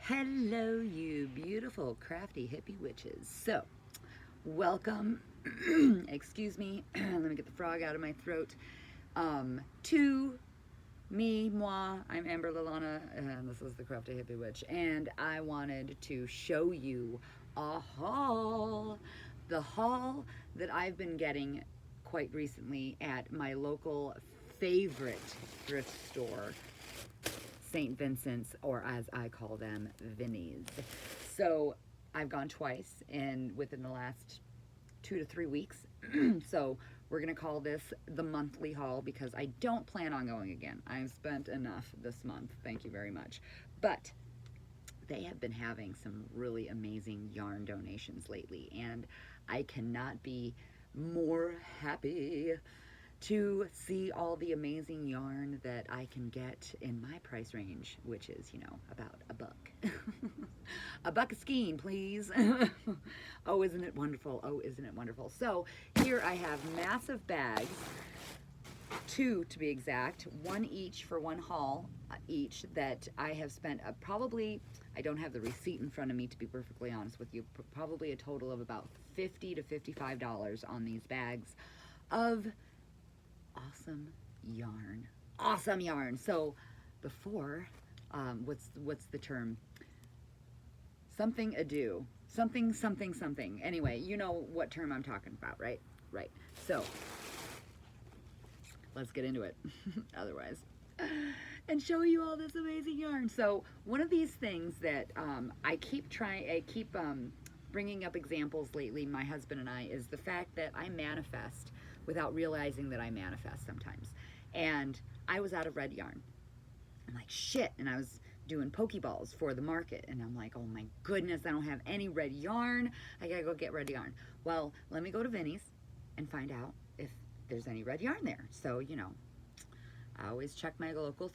Hello, you beautiful, crafty, hippie witches. So, welcome. Excuse me. Let me get the frog out of my throat. To me, moi. I'm Amber Lalana, and this is the crafty hippie witch. And I wanted to show you a haul. The haul that I've been getting quite recently at my local favorite thrift store, St. Vincent's, or as I call them, Vinnie's. So I've gone twice and within the last 2 to 3 weeks. So we're gonna call this the monthly haul because I don't plan on going again. I've spent enough this month. Thank you very much. But they have been having some really amazing yarn donations lately, and I cannot be more happy to see all the amazing yarn that I can get in my price range, which is, about a buck. A buck a skein, please. Oh, isn't it wonderful? Oh, isn't it wonderful? So here I have massive bags, two to be exact, one each for one haul each, that I have spent probably, I don't have the receipt in front of me to be perfectly honest with you, probably a total of about $50 to $55 on these bags of awesome yarn. Awesome yarn. So before, what's the term? Something ado. Something. Anyway, you know what term I'm talking about, right? Right. So let's get into it. Otherwise. And show you all this amazing yarn. So one of these things that I keep bringing up examples lately, my husband and I, is the fact that I manifest without realizing that I manifest sometimes. And I was out of red yarn. I'm like, shit. And I was doing Pokeballs for the market. And I'm like, oh my goodness, I don't have any red yarn. I gotta go get red yarn. Well, let me go to Vinnie's and find out if there's any red yarn there. So, I always check my local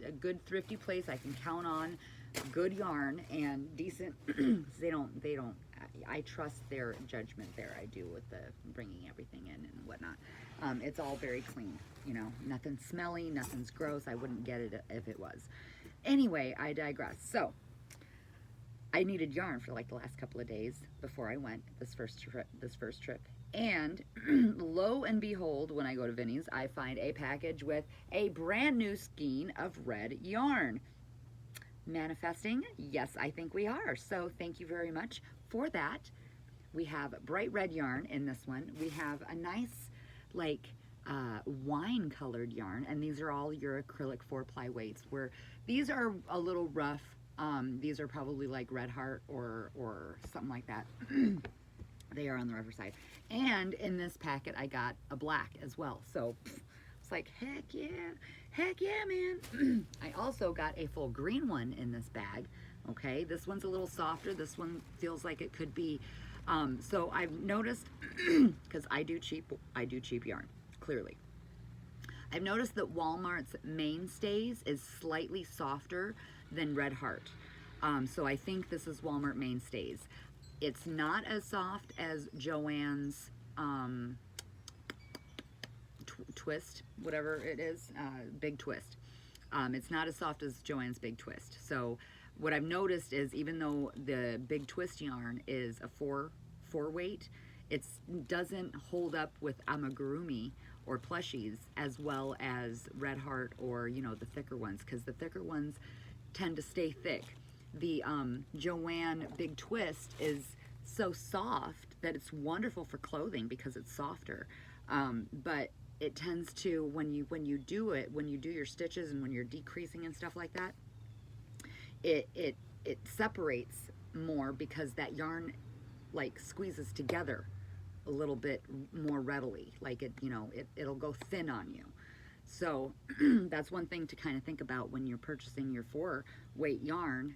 a good thrifty place I can count on good yarn and decent. they don't, I trust their judgment there. I do with the bringing everything in and whatnot. It's all very clean, nothing smelly, nothing's gross. I wouldn't get it if it was. Anyway, I digress. So I needed yarn for like the last couple of days before I went this first trip. And lo and behold, when I go to Vinnie's, I find a package with a brand new skein of red yarn. Manifesting? Yes, I think we are. So thank you very much for that. We have bright red yarn in this one. We have a nice, wine colored yarn, and these are all your acrylic 4-ply weights. Where these are a little rough. These are probably like Red Heart or something like that. They are on the rougher side. And in this packet, I got a black as well. So it's like, heck yeah, man. I also got a full green one in this bag. Okay, this one's a little softer. This one feels like it could be. So I've noticed, because I do cheap yarn, clearly. I've noticed that Walmart's Mainstays is slightly softer than Red Heart. So I think this is Walmart Mainstays. It's not as soft as Joann's Twist, whatever it is, Big Twist. It's not as soft as Joann's Big Twist. So what I've noticed is, even though the Big Twist yarn is a 4 weight, it doesn't hold up with amigurumi or plushies as well as Red Heart or the thicker ones, because the thicker ones tend to stay thick. The Joann Big Twist is so soft that it's wonderful for clothing because it's softer, but it tends to, when you do your stitches and when you're decreasing and stuff like that, it separates more because that yarn squeezes together a little bit more readily. It'll go thin on you. So that's one thing to kind of think about when you're purchasing your 4-weight yarn,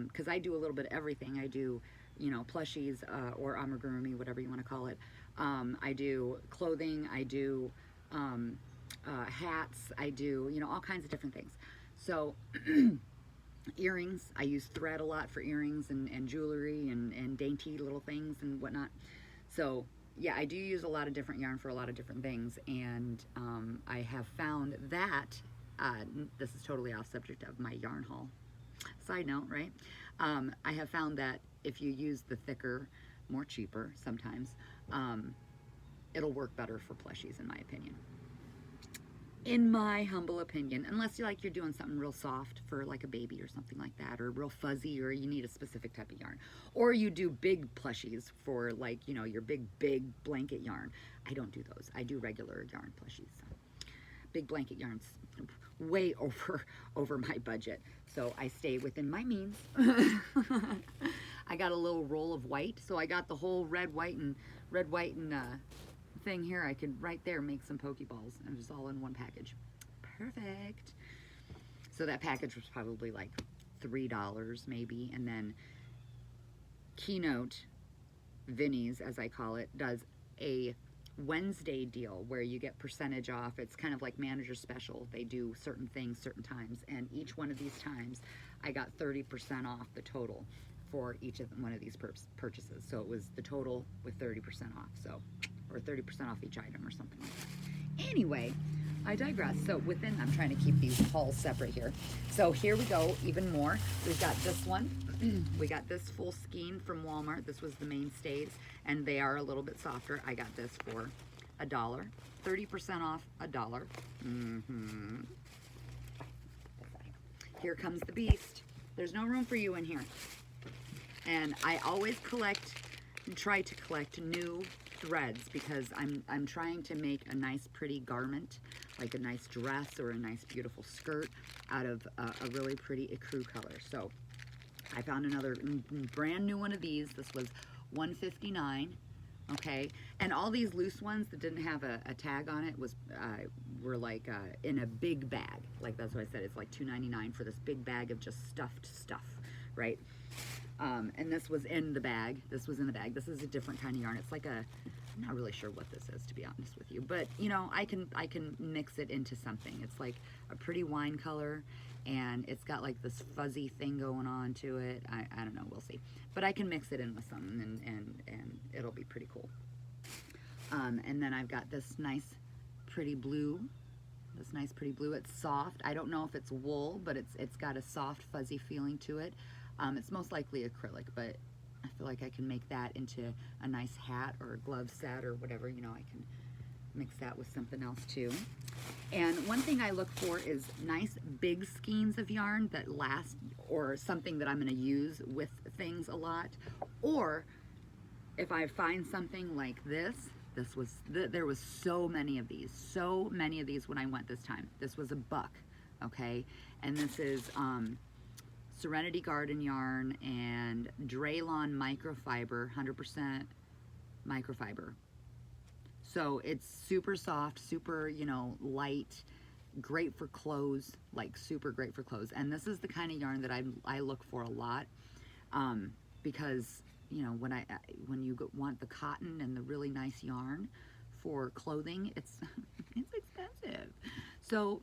because I do a little bit of everything. I do plushies or amigurumi, whatever you want to call it. I do clothing, I do hats, I do all kinds of different things. So earrings, I use thread a lot for earrings and jewelry and dainty little things and whatnot. So yeah, I do use a lot of different yarn for a lot of different things, and I have found that this is totally off subject of my yarn haul. Side note, right? I have found that if you use the thicker, more cheaper sometimes, it'll work better for plushies, in my opinion. In my humble opinion, unless you're doing something real soft for like a baby or something like that, or real fuzzy, or you need a specific type of yarn, or you do big plushies for like, your big blanket yarn. I don't do those. I do regular yarn plushies. Big blanket yarns way over my budget, so I stay within my means. I got a little roll of white, so I got the whole red, white, and thing here. I could right there make some Pokeballs, and just all in one package. Perfect. So that package was probably like $3 maybe, and then Keynote Vinnie's, as I call it, does a Wednesday deal where you get percentage off. It's kind of like manager special. They do certain things certain times, and each one of these times I got 30% off the total for each of one of these purchases. So it was the total with 30% off, so, or 30% off each item or something like that. Anyway, I digress. So within, I'm trying to keep these hauls separate here. So here we go, even more. We've got this one. We got this full skein from Walmart. This was the mainstays, and they are a little bit softer. I got this for $1. 30% off $1. Here comes the beast. There's no room for you in here. And I always try to collect new threads, because I'm trying to make a nice pretty garment, like a nice dress or a nice beautiful skirt out of a really pretty ecru color. So I found another brand new one of these. This was $1.59. Okay, and all these loose ones that didn't have a tag on it were like in a big bag. Like, that's what I said. It's like $2.99 for this big bag of just stuffed stuff, right? And this was in the bag. This was in the bag. This is a different kind of yarn. It's like I'm not really sure what this is, to be honest with you. But, I can mix it into something. It's like a pretty wine color, and it's got like this fuzzy thing going on to it. I don't know. We'll see. But I can mix it in with something, and it'll be pretty cool. And then I've got this nice pretty blue. It's soft. I don't know if it's wool, but it's got a soft fuzzy feeling to it. It's most likely acrylic, but I feel like I can make that into a nice hat or a glove set or whatever. I can mix that with something else too. And one thing I look for is nice big skeins of yarn that last, or something that I'm going to use with things a lot. Or if I find something like this, there was so many of these when I went this time. This was $1, okay? And this is Serenity Garden yarn and Draylon microfiber, 100% microfiber. So it's super soft, super, light, great for clothes, like super great for clothes. And this is the kind of yarn that I look for a lot, because, when you want the cotton and the really nice yarn for clothing, it's expensive. So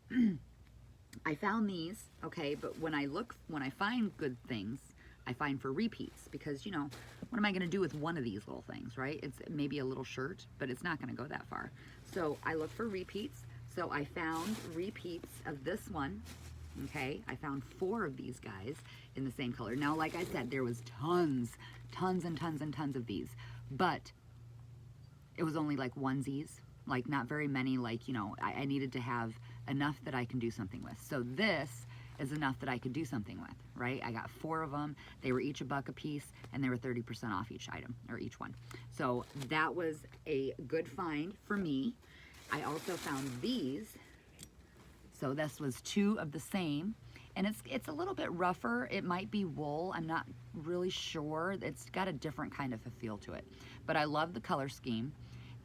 I found these, okay, but when I find good things, I find for repeats, because, what am I going to do with one of these little things, right? It's maybe a little shirt, but it's not going to go that far. So I look for repeats. So I found repeats of this one, okay? I found 4 of these guys in the same color. Now, like I said, there was tons of these, but it was only like onesies, like not very many, like, I needed to have enough that I can do something with. So this is enough that I could do something with, right? I got 4 of them. They were each $1 a piece, and they were 30% off each item, or each one. So that was a good find for me. I also found these. So this was 2 of the same, and it's a little bit rougher. It might be wool. I'm not really sure. It's got a different kind of a feel to it, but I love the color scheme.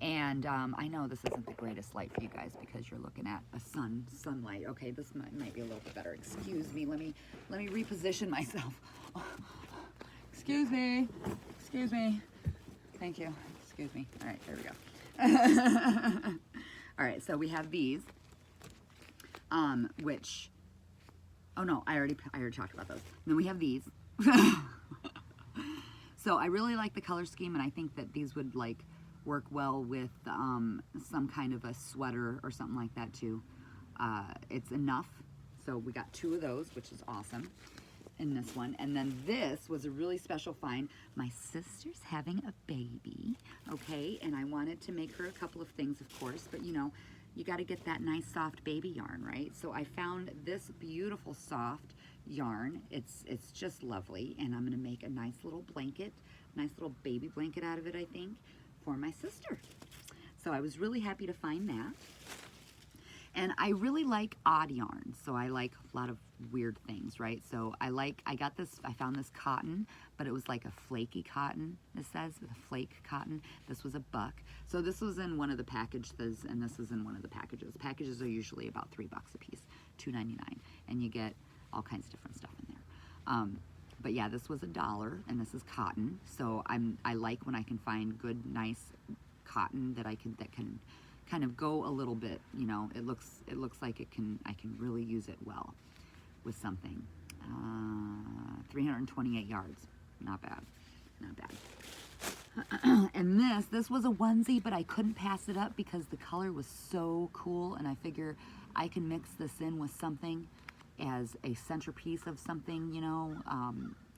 And I know this isn't the greatest light for you guys because you're looking at a sunlight. Okay, this might be a little bit better. Excuse me. Let me reposition myself. Excuse me. Thank you. Excuse me. All right, there we go. All right, so we have these, which, oh no, I already talked about those. And then we have these. So I really like the color scheme, and I think that these would work well with some kind of a sweater or something like that too. It's enough. So we got 2 of those, which is awesome. in this one. And then this was a really special find. My sister's having a baby, okay? And I wanted to make her a couple of things, of course, but you know, you got to get that nice soft baby yarn, right? So I found this beautiful soft yarn. It's just lovely, and I'm going to make a nice little blanket, nice little baby blanket out of it, I think, for my sister. So I was really happy to find that. And I really like odd yarns, so I like a lot of weird things, right? So I found this cotton, but it was like a flaky cotton, it says, with a flake cotton. This was $1. So this was in one of the packages, and this is in one of the packages. Packages are usually about $3 a piece, $2.99, and you get all kinds of different stuff in there. But yeah, this was $1, and this is cotton. So I like when I can find good, nice cotton that can kind of go a little bit, you know, it looks like I can really use it well with something. 328 yards, not bad, not bad. And this was a onesie, but I couldn't pass it up because the color was so cool, and I figure I can mix this in with something as a centerpiece of something, you know,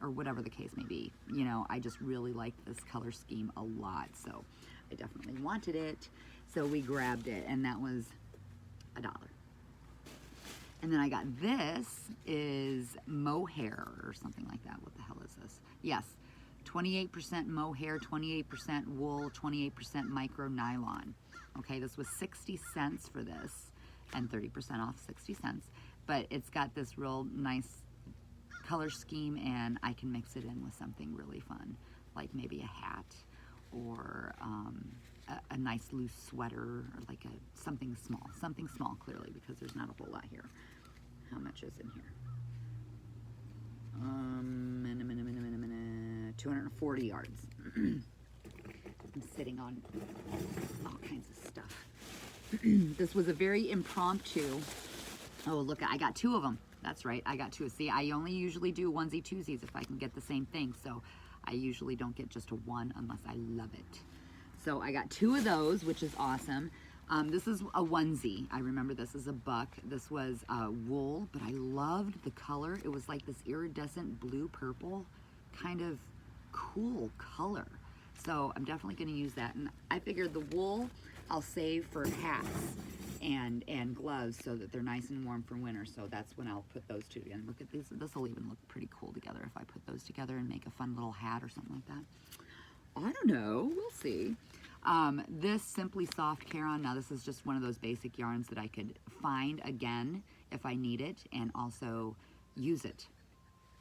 or whatever the case may be. You know, I just really liked this color scheme a lot, so I definitely wanted it. So we grabbed it, and that was $1. And then I got this is mohair or something like that. What the hell is this? Yes, 28% mohair, 28% wool, 28% micro nylon. Okay, this was 60 cents for this, and 30% off 60 cents. But it's got this real nice color scheme, and I can mix it in with something really fun, like maybe a hat or a nice loose sweater, or like something small clearly, because there's not a whole lot here. How much is in here? 240 yards. I'm sitting on all kinds of stuff. This was a very impromptu. Oh, look, I got 2 of them. That's right, I got 2. See, I only usually do onesie twosies if I can get the same thing, so I usually don't get just a one unless I love it. So I got 2 of those, which is awesome. This is a onesie. I remember this is $1. This was wool, but I loved the color. It was like this iridescent blue-purple kind of cool color. So I'm definitely going to use that. And I figured the wool I'll save for hats and gloves so that they're nice and warm for winter. So that's when I'll put those 2 together. Look at this. This will even look pretty cool together if I put those together and make a fun little hat or something like that. I don't know. We'll see. This Simply Soft Caron. Now this is just one of those basic yarns that I could find again if I need it, and also use it,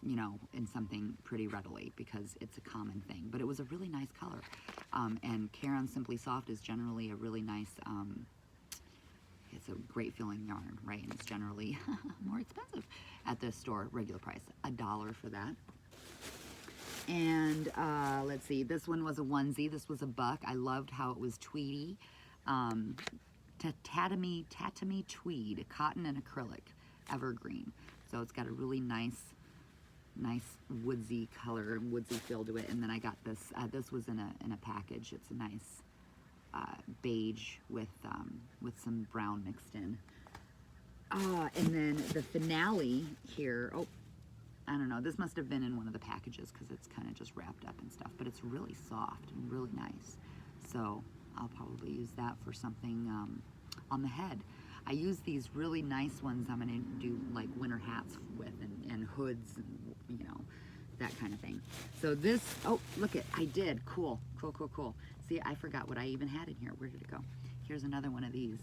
you know, in something pretty readily because it's a common thing. But it was a really nice color. And Caron Simply Soft is generally a really nice, it's a great feeling yarn, right? And it's generally more expensive at the store, regular price, $1 for that. And let's see, this one was a onesie. This was $1. I loved how it was tweedy. Tatami tweed, cotton and acrylic, evergreen. So it's got a really nice woodsy color and woodsy feel to it. And then I got this. This was in a package. It's a nice beige with some brown mixed in. And then the finale here. Oh, I don't know, this must have been in one of the packages because it's kind of just wrapped up and stuff, but it's really soft and really nice. So I'll probably use that for something on the head. I use these really nice ones I'm going to do like winter hats with and hoods and, you know, that kind of thing. So this, oh, look it, I did. Cool. See, I forgot what I even had in here. Where did it go? Here's another one of these.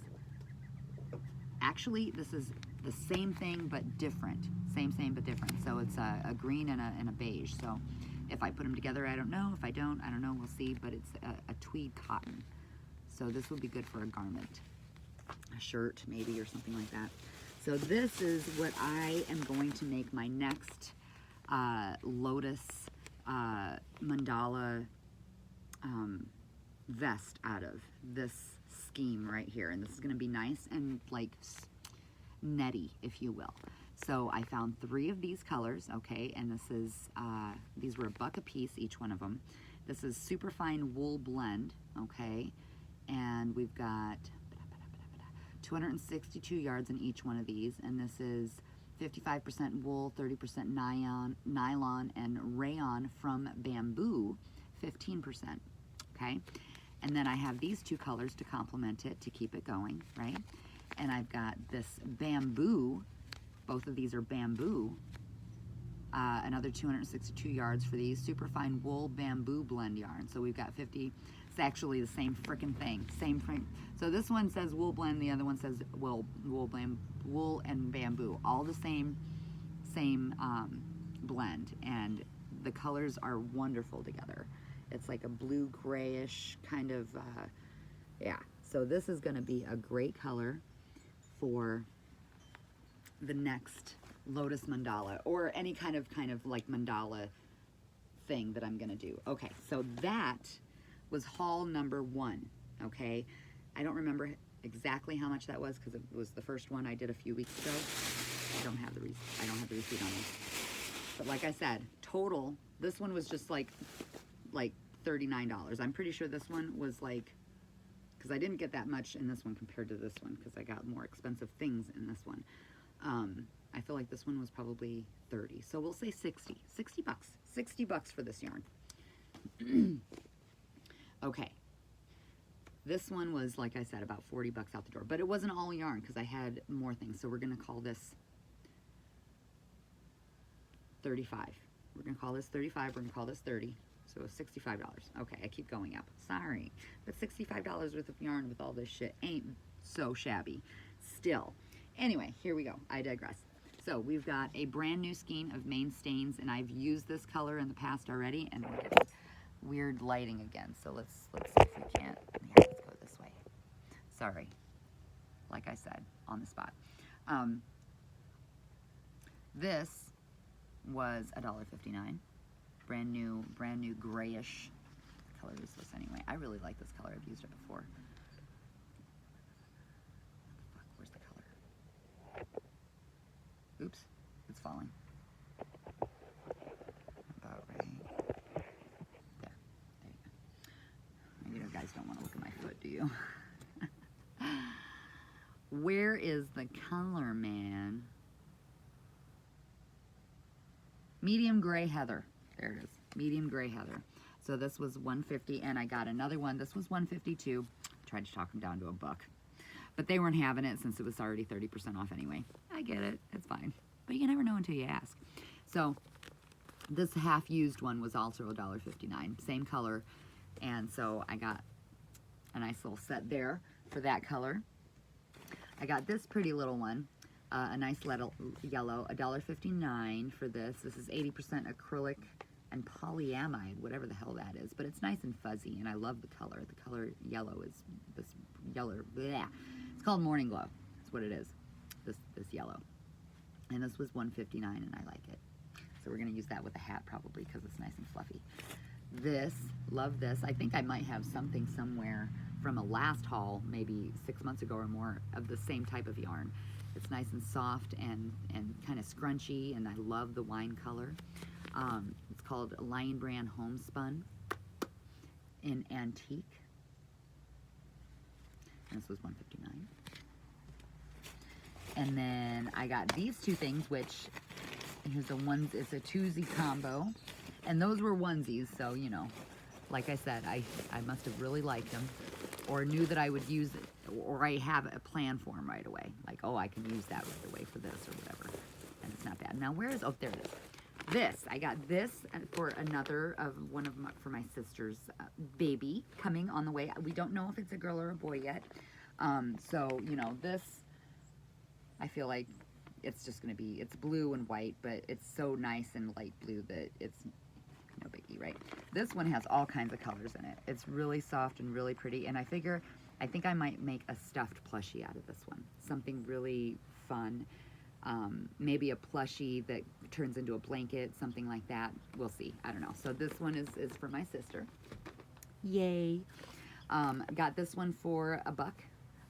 Actually, this is the same thing but different. Same but different. So it's a green and a beige. So if I put them together, I don't know. If I don't know. We'll see. But it's a tweed cotton. So this would be good for a garment, a shirt maybe, or something like that. So this is what I am going to make my next lotus mandala vest out of. This scheme right here, and this is going to be nice and like netty, if you will. So I found 3 of these colors, okay, and this is these were $1 a piece, each one of them. This is Superfine Wool Blend, okay, and we've got 262 yards in each one of these, and this is 55% wool, 30% nylon, and rayon from bamboo, 15%, okay? And then I have these two colors to complement it, to keep it going, right? And I've got this bamboo, both of these are bamboo, another 262 yards for these, superfine wool bamboo blend yarn. So we've got 50, it's actually the same frickin' thing, same frame. So this one says wool blend, the other one says wool and bamboo, all the same blend, and the colors are wonderful together. It's like a blue grayish kind of, yeah. So this is gonna be a great color for the next Lotus mandala, or any kind of like mandala thing that I'm gonna do. Okay, so that was haul number 1, okay? I don't remember exactly how much that was because it was the first one I did a few weeks ago. I don't have the receipt on this. But like I said, total, this one was just like $39. I'm pretty sure this one was like, because I didn't get that much in this one compared to this one, because I got more expensive things in this one. I feel like this one was probably 30. So we'll say 60 bucks. 60 bucks for this yarn. Okay. This one was, like I said, about 40 bucks out the door, but it wasn't all yarn because I had more things. So we're going to call this 35. We're going to call this 35. We're going to call this 30. So $65. Okay, I keep going up. Sorry. But $65 worth of yarn with all this shit ain't so shabby. Still. Anyway, here we go. I digress. So we've got a brand new skein of Maine Stains, and I've used this color in the past already, and we're getting weird lighting again. So let's see if we can't. Yeah, let's go this way. Sorry. Like I said, on the spot. This was $1.59. Brand new grayish. What color is this anyway? I really like this color. I've used it before. Fuck, where's the color? Oops, it's falling. About right there. There you go. You guys don't want to look at my foot, do you? Where is the color, man? Medium gray heather. There it is. Medium gray heather. So this was $150, and I got another one. This was $152. Tried to talk them down to $1, but they weren't having it since it was already 30% off anyway. I get it. It's fine. But you never know until you ask. So this half-used one was also $1.59. Same color. And so I got a nice little set there for that color. I got this pretty little one. A nice little yellow, $1.59 for this. This is 80% acrylic and polyamide, whatever the hell that is. But it's nice and fuzzy, and I love the color. The color yellow is this yellow. Bleh. It's called Morning Glow. That's what it is. This yellow. And this was $1.59, and I like it. So we're gonna use that with a hat probably because it's nice and fluffy. This, love this. I think I might have something somewhere from a last haul, maybe 6 months ago or more, of the same type of yarn. It's nice and soft and kind of scrunchy, and I love the wine color. It's called Lion Brand Homespun in Antique. And this was $1.59. And then I got these two things, which here's it's a twosie combo. And those were onesies, so, you know, like I said, I must have really liked them, or knew that I would use it, or I have a plan for them right away. Like, oh, I can use that right away for this or whatever. And it's not bad. Now, oh, there it is. This, I got this for another for my sister's baby coming on the way. We don't know if it's a girl or a boy yet. So, you know, this, I feel like it's just going to be, it's blue and white, but it's so nice and light blue that it's no biggie, right? This one has all kinds of colors in it. It's really soft and really pretty, and I think I might make a stuffed plushie out of this one. Something really fun. Maybe a plushie that turns into a blanket, something like that. We'll see. I don't know. So this one is for my sister. Yay. Got this one for $1.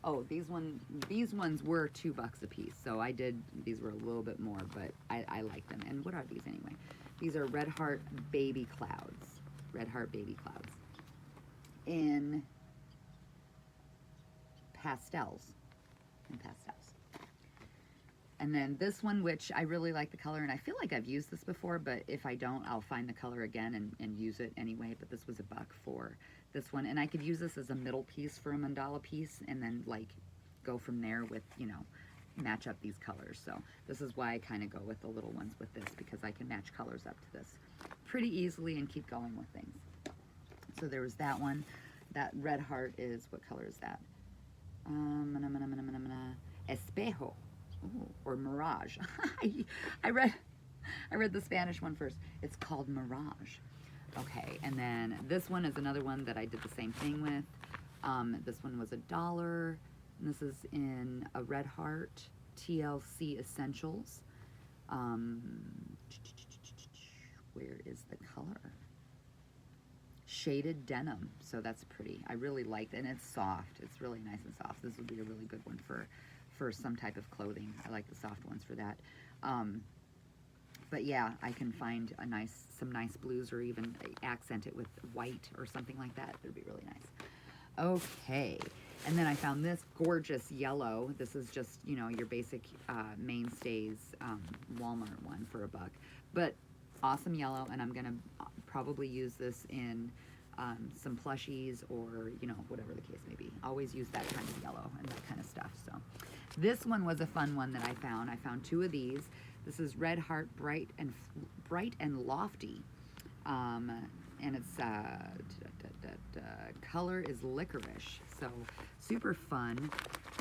Oh, these ones were $2 a piece. So these were a little bit more, but I like them. And what are these anyway? These are Red Heart Baby Clouds. Red Heart Baby Clouds. In pastels. And then this one, which I really like the color, and I feel like I've used this before, but if I don't, I'll find the color again and use it anyway. But this was $1 for this one. And I could use this as a middle piece for a mandala piece and then like go from there with, you know, match up these colors. So this is why I kind of go with the little ones with this, because I can match colors up to this pretty easily and keep going with things. So there was that one. That red heart is, what color is that? Espejo. Ooh, or Mirage. I read the Spanish one first. It's called Mirage. Okay, and then this one is another one that I did the same thing with. This one was $1. And this is in a red heart, TLC Essentials. Where is the color? Shaded denim, so that's pretty. I really liked it, and it's soft. It's really nice and soft. This would be a really good one for some type of clothing. I like the soft ones for that. But yeah, I can find some nice blues, or even accent it with white or something like that. It would be really nice. Okay, and then I found this gorgeous yellow. This is just, you know, your basic Mainstays Walmart one for $1. But awesome yellow, and I'm gonna probably use this in some plushies, or, you know, whatever the case may be. Always use that kind of yellow and that kind of stuff. So this one was a fun one that I found. I found 2 of these. This is Red Heart Bright and Lofty, and its color is licorice. So super fun.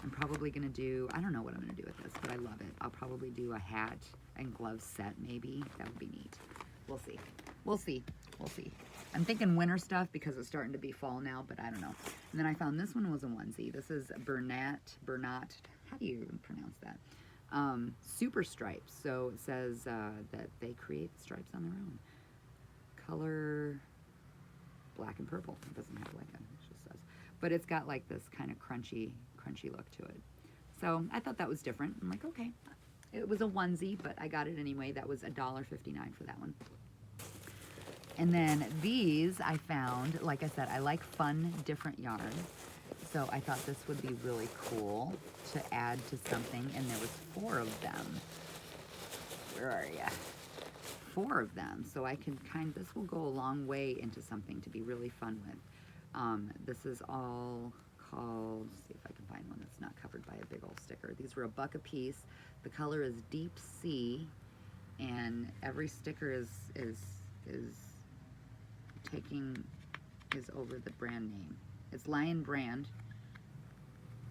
I'm probably gonna do, I don't know what I'm gonna do with this, but I love it. I'll probably do a hat and glove set, maybe. That would be neat. We'll see. We'll see. We'll see. I'm thinking winter stuff because it's starting to be fall now, but I don't know. And then I found this one was a onesie. This is Bernat, how do you pronounce that? Super stripes. So it says that they create stripes on their own. Color black and purple. It doesn't have like a, it just says. But it's got like this kind of crunchy look to it. So I thought that was different. I'm like, okay. It was a onesie, but I got it anyway. That was $1.59 for that one. And then these I found, like I said, I like fun, different yarns. So I thought this would be really cool to add to something. And there was 4 of them. Where are ya? 4 of them. So I can this will go a long way into something to be really fun with. This is all called, let's see if I can find one that's not covered by a big old sticker. These were $1 a piece. The color is Deep Sea, and every sticker is over the brand name. It's Lion Brand,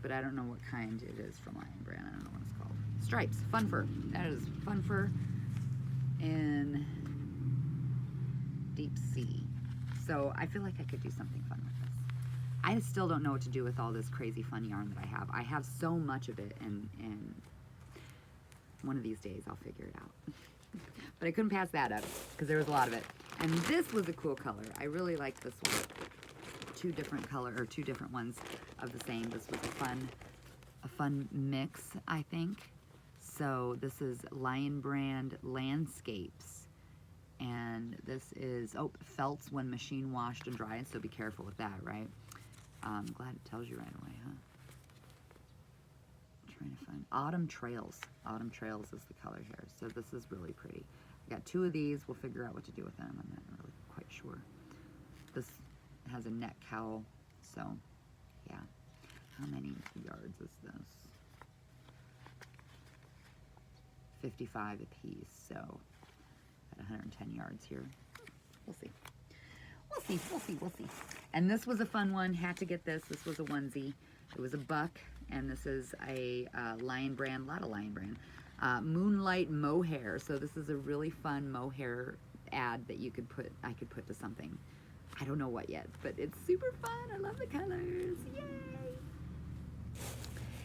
but I don't know what kind it is from Lion Brand. I don't know what it's called. Stripes, Fun Fur. That is Fun Fur in Deep Sea. So I feel like I could do something fun with this. I still don't know what to do with all this crazy fun yarn that I have. I have so much of it, and one of these days I'll figure it out. But I couldn't pass that up because there was a lot of it. And this was a cool color. I really like this one. 2 different ones of the same. This was a fun mix, I think. So this is Lion Brand Landscapes. And this is, felts when machine washed and dried, so be careful with that, right? I'm glad it tells you right away, huh? Trying to find Autumn Trails. Autumn Trails is the color here. So this is really pretty. I got 2 of these. We'll figure out what to do with them. I'm not really quite sure. This has a neck cowl. So, yeah. How many yards is this? 55 a piece. So, at 110 yards here. We'll see. We'll see. We'll see. We'll see. And this was a fun one. Had to get this. This was a onesie. It was $1. And this is a Lion Brand, a lot of Lion Brand, Moonlight Mohair. So this is a really fun mohair ad that I could put to something. I don't know what yet, but it's super fun. I love the colors. Yay!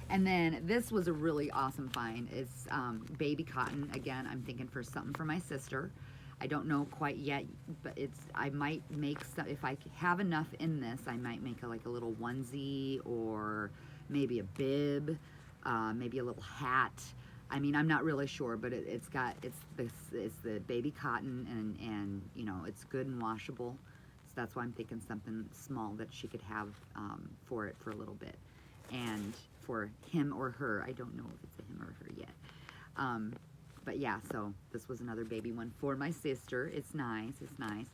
And then this was a really awesome find. It's baby cotton. Again, I'm thinking for something for my sister. I don't know quite yet, but I might make some, if I have enough in this, I might make like a little onesie, or maybe a bib, maybe a little hat. I mean, I'm not really sure, but it's the baby cotton, and you know, it's good and washable. So that's why I'm thinking something small that she could have for it for a little bit. And for him or her, I don't know if it's a him or her yet. But yeah, so this was another baby one for my sister. It's nice. It's nice.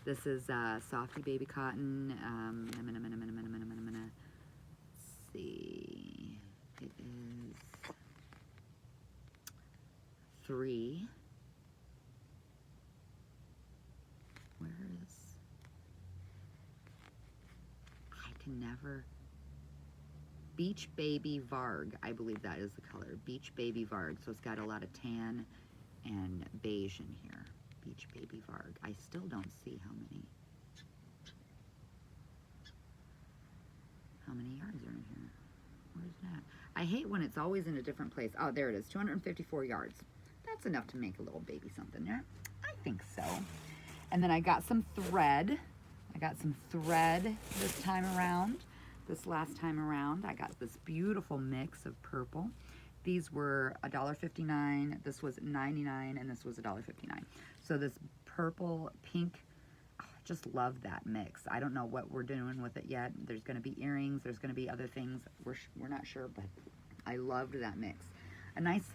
This is Softy Baby Cotton. Let's see. It is 3. Where is... I can never... Beach Baby Varg. I believe that is the color. Beach Baby Varg. So it's got a lot of tan and beige in here. Beach Baby Varg. I still don't see how many yards are in here. Where's that? I hate when it's always in a different place. Oh, there it is. 254 yards. That's enough to make a little baby something there. I think so. And then I got some thread. I got some thread this time around. This last time around, I got this beautiful mix of purple. These were $1.59. This was $99, and this was $1.59. So this purple, pink, oh, I just love that mix. I don't know what we're doing with it yet. There's going to be earrings. There's going to be other things. We're not sure, but I loved that mix. A nice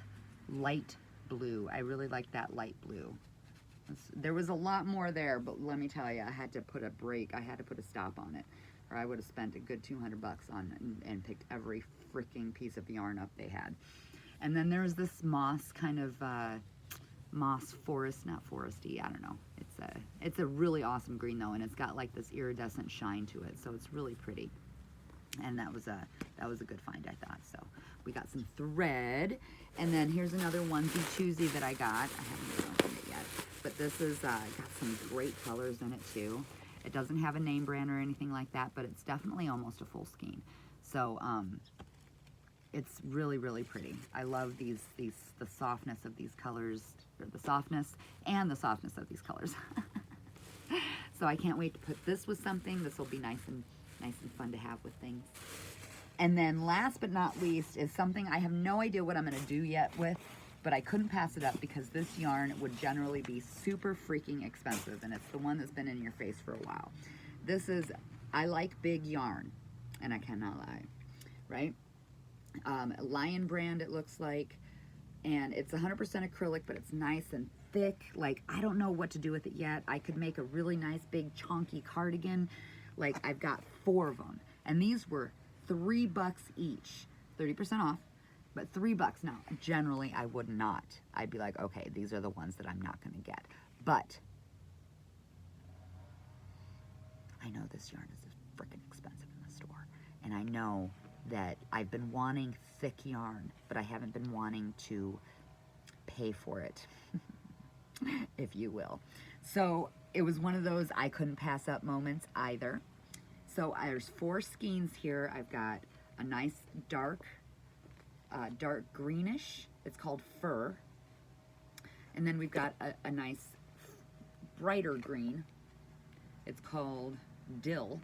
light blue. I really like that light blue. There was a lot more there, but let me tell you, I had to put a break. I had to put a stop on it, or I would have spent a good $200 on it and picked every freaking piece of yarn up they had. And then there's this moss kind of moss forest, not foresty, I don't know. It's a really awesome green though, and it's got like this iridescent shine to it, so it's really pretty. And that was a good find, I thought. So we got some thread, and then here's another onesie twosie that I got. I haven't even opened it yet, but this is got some great colors in it too. It doesn't have a name brand or anything like that, but it's definitely almost a full skein. So it's really, really pretty. I love the softness of these colors, or the softness and the softness of these colors. So I can't wait to put this with something. This will be nice and fun to have with things. And then last but not least is something I have no idea what I'm going to do yet with, but I couldn't pass it up because this yarn would generally be super freaking expensive, and it's the one that's been in your face for a while. This is, I like big yarn, and I cannot lie, right? Lion brand it looks like, and it's 100% acrylic, but it's nice and thick. Like, I don't know what to do with it yet. I could make a really nice big chunky cardigan. Like, I've got 4 of them, and these were $3 each, 30% off, but $3. Now, generally I would not. I'd be like, okay, these are the ones that I'm not going to get, but I know this yarn is freaking expensive in the store, and I know that I've been wanting thick yarn, but I haven't been wanting to pay for it, if you will. So it was one of those I couldn't pass up moments either. So there's 4 skeins here. I've got a nice dark greenish. It's called Fur. And then we've got a nice brighter green. It's called Dill.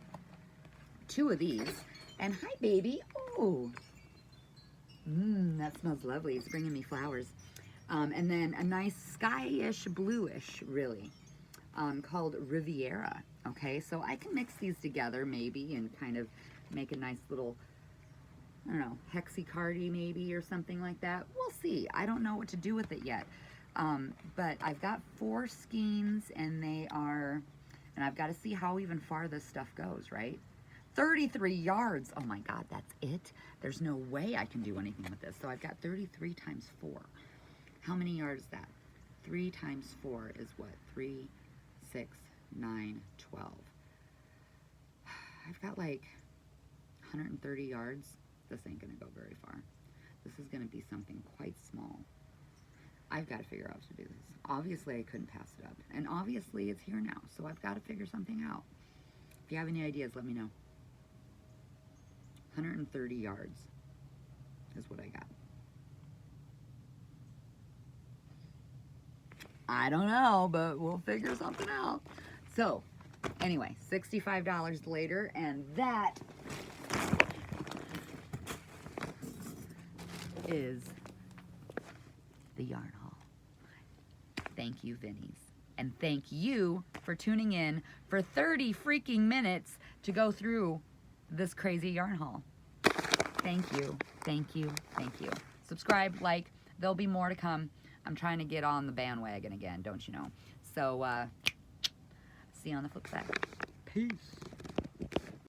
2 of these. And hi, baby. Oh, that smells lovely. It's bringing me flowers. And then a nice skyish, bluish, really, called Riviera. Okay, so I can mix these together maybe and kind of make a nice little, I don't know, hexi-cardi maybe or something like that. We'll see. I don't know what to do with it yet. But I've got 4 skeins, and they are, and I've got to see how even far this stuff goes, right? 33 yards. Oh my God, that's it? There's no way I can do anything with this. So I've got 33 times 4. How many yards is that? 3 times 4 is what? 3, 6, 9, 12. I've got like 130 yards. This ain't gonna go very far. This is gonna be something quite small. I've got to figure out how to do this. Obviously I couldn't pass it up, and obviously it's here now, so I've got to figure something out. If you have any ideas, let me know. 130 yards is what I got. I don't know, but we'll figure something out. So anyway, $65 later, and that is the yarn haul. Thank you, Vinnie's. And thank you for tuning in for 30 freaking minutes to go through this crazy yarn haul. Thank you, thank you, thank you. Subscribe, like, there'll be more to come. I'm trying to get on the bandwagon again, don't you know? So, see you on the flip side. Peace.